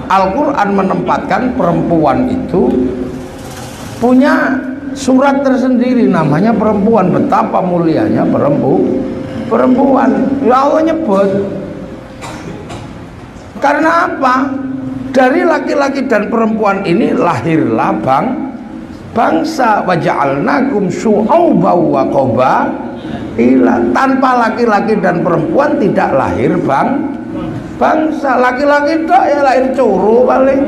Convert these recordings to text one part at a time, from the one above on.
Al-Quran menempatkan perempuan itu punya surat tersendiri namanya perempuan. Betapa mulianya perempuan. Ya Allah nyebut. Karena apa? Dari laki-laki dan perempuan ini lahirlah bangsa. Waja'alnakum syu'uban wa qabaila. Tanpa laki-laki dan perempuan tidak lahir bangsa. Laki-laki itu ya lahir curu paling.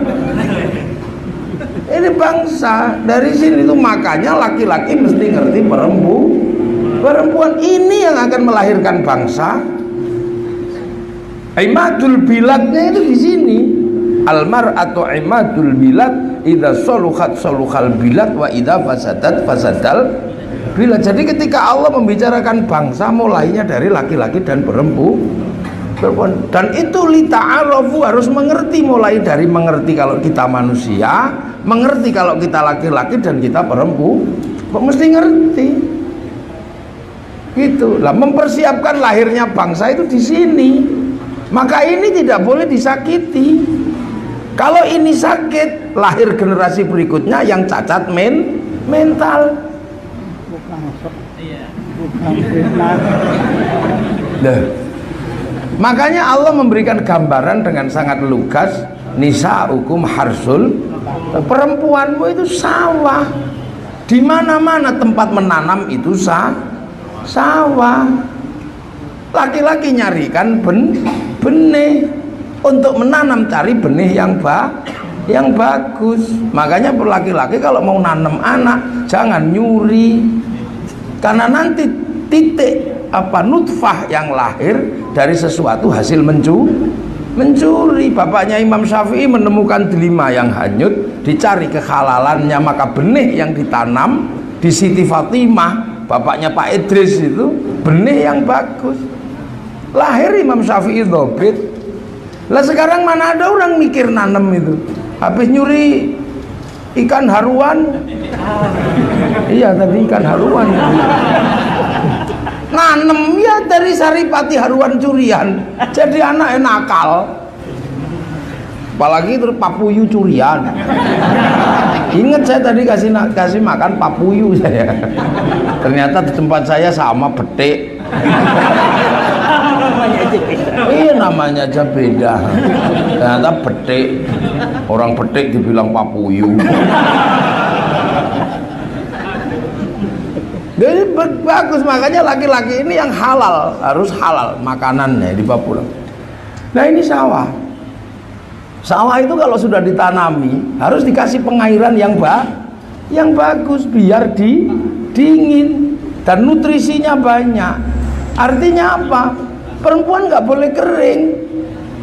Ini bangsa. Dari sini tuh makanya laki-laki mesti ngerti perempuan ini yang akan melahirkan bangsa. Imadul biladnya itu di sini. Al-mar'atu imadul bilad, idza saluhat saluhal bilad wa idza fasadat fasadal bilad. Jadi ketika Allah membicarakan bangsa mulainya dari laki-laki dan perempuan. Dan itu lita'arafu, harus mengerti, mulai dari mengerti kalau kita manusia, mengerti kalau kita laki-laki dan kita perempuan, mesti ngerti. Gitu. Lah mempersiapkan lahirnya bangsa itu di sini. Maka ini tidak boleh disakiti. Kalau ini sakit, lahir generasi berikutnya yang cacat mental. Makanya Allah memberikan gambaran dengan sangat lugas, nisa'ukum harsul, perempuanmu itu sawah. Di mana-mana tempat menanam itu sawah. Laki-laki nyarikan benih untuk menanam, cari benih yang bagus. Makanya laki-laki kalau mau nanam anak jangan nyuri, karena nanti titik nutfah yang lahir dari sesuatu hasil mencuri. Bapaknya Imam Syafi'i menemukan delima yang hanyut, dicari kehalalannya, maka benih yang ditanam di Siti Fatimah, bapaknya Pak Idris itu benih yang bagus. Lahir Imam Syafi'i dhobit. Lah sekarang mana ada orang mikir nanem itu, habis nyuri ikan haruan. Iya tadi ikan haruan. Nanem ya dari saripati haruan curian, jadi anak nakal. Apalagi terus papuyu curian. Ingat saya tadi kasih makan papuyu saya. Ternyata di tempat saya sama betik. Iya namanya aja beda. Ternyata betik. Orang betik dibilang papuyu. Jadi bagus, makanya laki-laki ini yang halal, harus halal makanannya di Papua. Nah ini sawah. Sawah itu kalau sudah ditanami harus dikasih pengairan yang bagus biar dingin dan nutrisinya banyak. Artinya apa? Perempuan nggak boleh kering.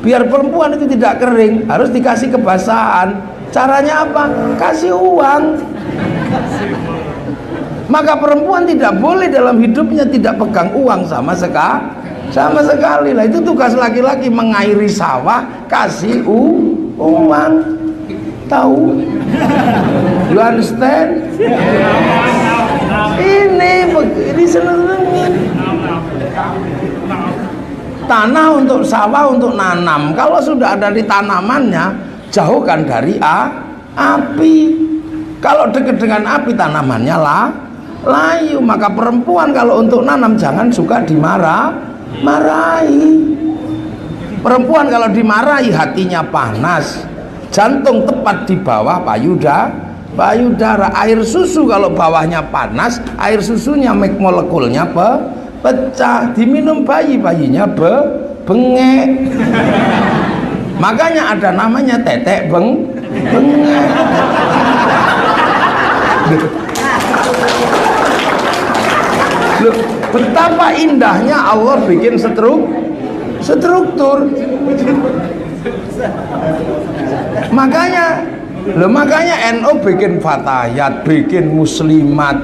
Biar perempuan itu tidak kering harus dikasih kebasahan. Caranya apa? Kasih uang. Maka perempuan tidak boleh dalam hidupnya tidak pegang uang sama sekali. Lah itu tugas laki-laki, mengairi sawah, kasih uang. Tahu? You understand? Ini seneng-senengin. Tanah untuk sawah, untuk nanam. Kalau sudah ada di tanamannya, jauhkan dari api. Kalau dekat dengan api, tanamannya layu. Maka perempuan kalau untuk nanam jangan suka dimarahi. Perempuan kalau dimarahi hatinya panas, jantung tepat di bawah payudara. Air susu kalau bawahnya panas, air susunya molekulnya pecah, diminum bayinya bengek. Makanya ada namanya tetek bengek. Loh, betapa indahnya Allah bikin struktur. Makanya NU bikin fatayat, bikin muslimat,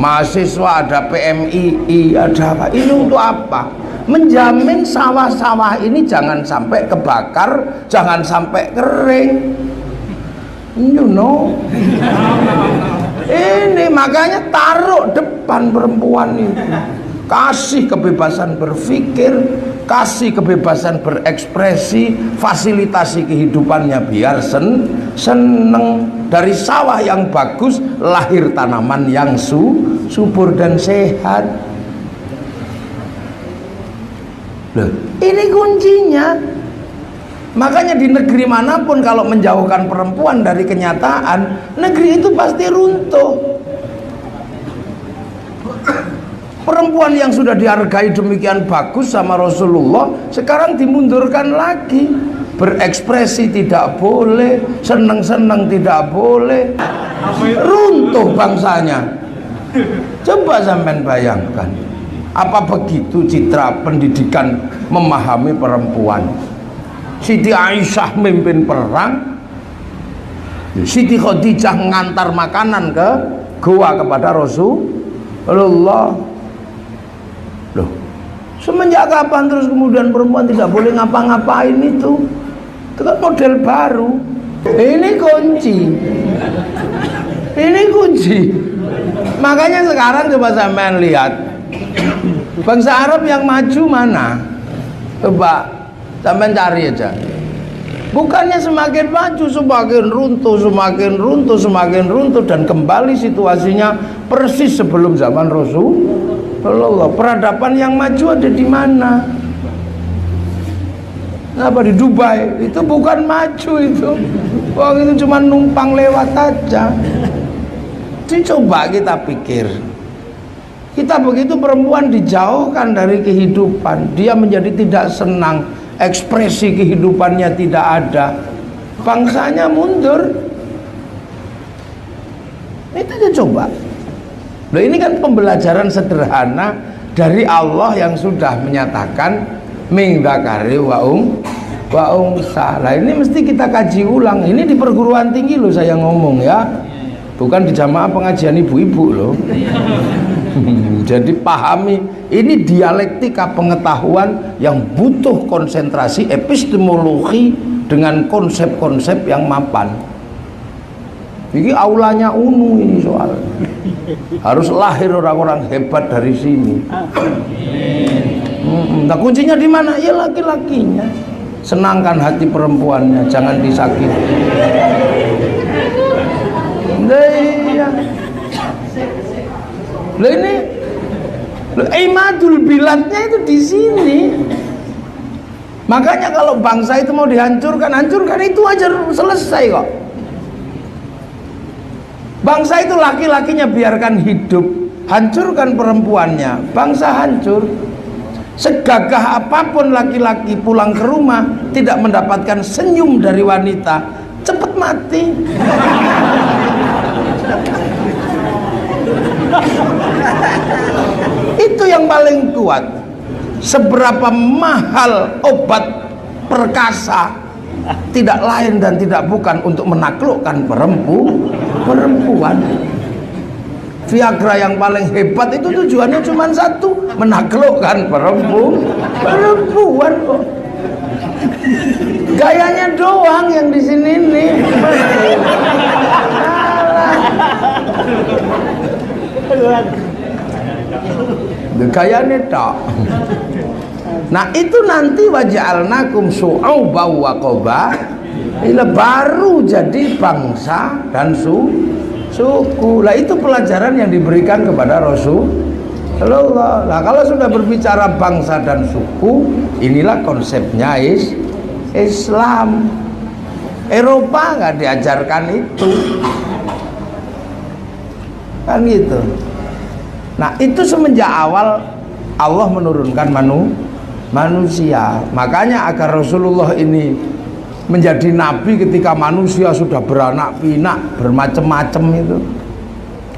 mahasiswa ada PMII, ada apa? Ini untuk apa? Menjamin sawah-sawah ini jangan sampai kebakar, jangan sampai kering. You know. Ini makanya taruh depan perempuan itu, kasih kebebasan berpikir, kasih kebebasan berekspresi, fasilitasi kehidupannya biar seneng. Dari sawah yang bagus lahir tanaman yang subur dan sehat. Loh, ini kuncinya. Makanya di negeri manapun kalau menjauhkan perempuan dari kenyataan, negeri itu pasti runtuh. Perempuan yang sudah dihargai demikian bagus sama Rasulullah sekarang dimundurkan lagi. Berekspresi tidak boleh, seneng-seneng tidak boleh, runtuh bangsanya. Coba sampean bayangkan, apa begitu citra pendidikan memahami perempuan. Siti Aisyah memimpin perang, Siti Khadijah mengantar makanan ke goa kepada Rasulullah. Loh, semenjak kapan terus kemudian perempuan tidak boleh ngapa-ngapain itu? Itu kan model baru. Ini kunci. Ini kunci. Makanya sekarang coba sampean lihat bangsa Arab yang maju mana? Coba sampean cari aja. Bukannya semakin maju, semakin runtuh, semakin runtuh, semakin runtuh, dan kembali situasinya persis sebelum zaman Rasulullah. Peradaban yang maju ada di mana? Apa di Dubai? Itu bukan maju itu. Wong itu cuma numpang lewat aja. Coba kita pikir. Kita begitu perempuan dijauhkan dari kehidupan, dia menjadi tidak senang, ekspresi kehidupannya tidak ada, bangsanya mundur. Itu aja coba. Loh, ini kan pembelajaran sederhana dari Allah yang sudah menyatakan min dzakari wa unsa. Lah ini mesti kita kaji ulang. Ini di perguruan tinggi loh saya ngomong ya. Bukan di jamaah pengajian ibu-ibu loh. Jadi pahami, ini dialektika pengetahuan yang butuh konsentrasi epistemologi dengan konsep-konsep yang mapan. Ini aulanya UNU ini soal. Harus lahir orang-orang hebat dari sini. Nah kuncinya di mana? Ya laki-lakinya. Senangkan hati perempuannya, jangan disakiti. Iya. Lah ini imadul biladnya itu di sini. Makanya kalau bangsa itu mau dihancurkan, hancurkan itu aja selesai kok. Bangsa itu laki-lakinya biarkan hidup, hancurkan perempuannya, bangsa hancur. Segagah apapun laki-laki pulang ke rumah tidak mendapatkan senyum dari wanita, cepat mati. Itu yang paling kuat. Seberapa mahal obat perkasa, tidak lain dan tidak bukan untuk menaklukkan perempuan. Viagra yang paling hebat itu tujuannya cuma satu, menaklukkan perempuan kok. Gayanya doang yang di sini nih. Gayanya tok. Nah itu nanti waja'alnakum syu'uban wa qabaila, baru jadi bangsa dan suku. Lah itu pelajaran yang diberikan kepada Rasulullah. Nah kalau sudah berbicara bangsa dan suku, inilah konsepnya Islam. Eropa nggak diajarkan itu, kan gitu. Nah itu semenjak awal Allah menurunkan manusia. Makanya agar Rasulullah ini menjadi nabi ketika manusia sudah beranak pinak, bermacam-macam itu.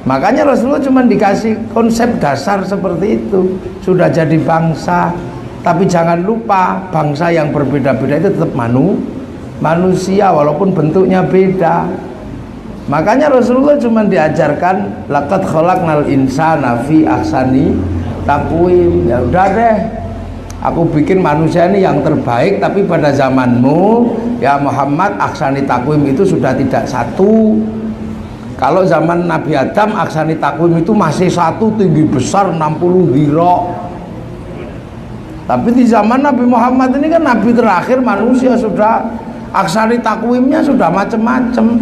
Makanya Rasulullah cuma dikasih konsep dasar seperti itu. Sudah jadi bangsa, tapi jangan lupa bangsa yang berbeda-beda itu tetap manusia walaupun bentuknya beda. Makanya Rasulullah cuma diajarkan laqad khalaqnal insana fi ahsani taqwim. Ya udah deh, aku bikin manusia ini yang terbaik, tapi pada zamanmu ya Muhammad ahsani taqwim itu sudah tidak satu. Kalau zaman Nabi Adam ahsani taqwim itu masih satu, tinggi besar 60 dhira. Tapi di zaman Nabi Muhammad ini kan nabi terakhir manusia, sudah aksari takwimnya sudah macam-macam.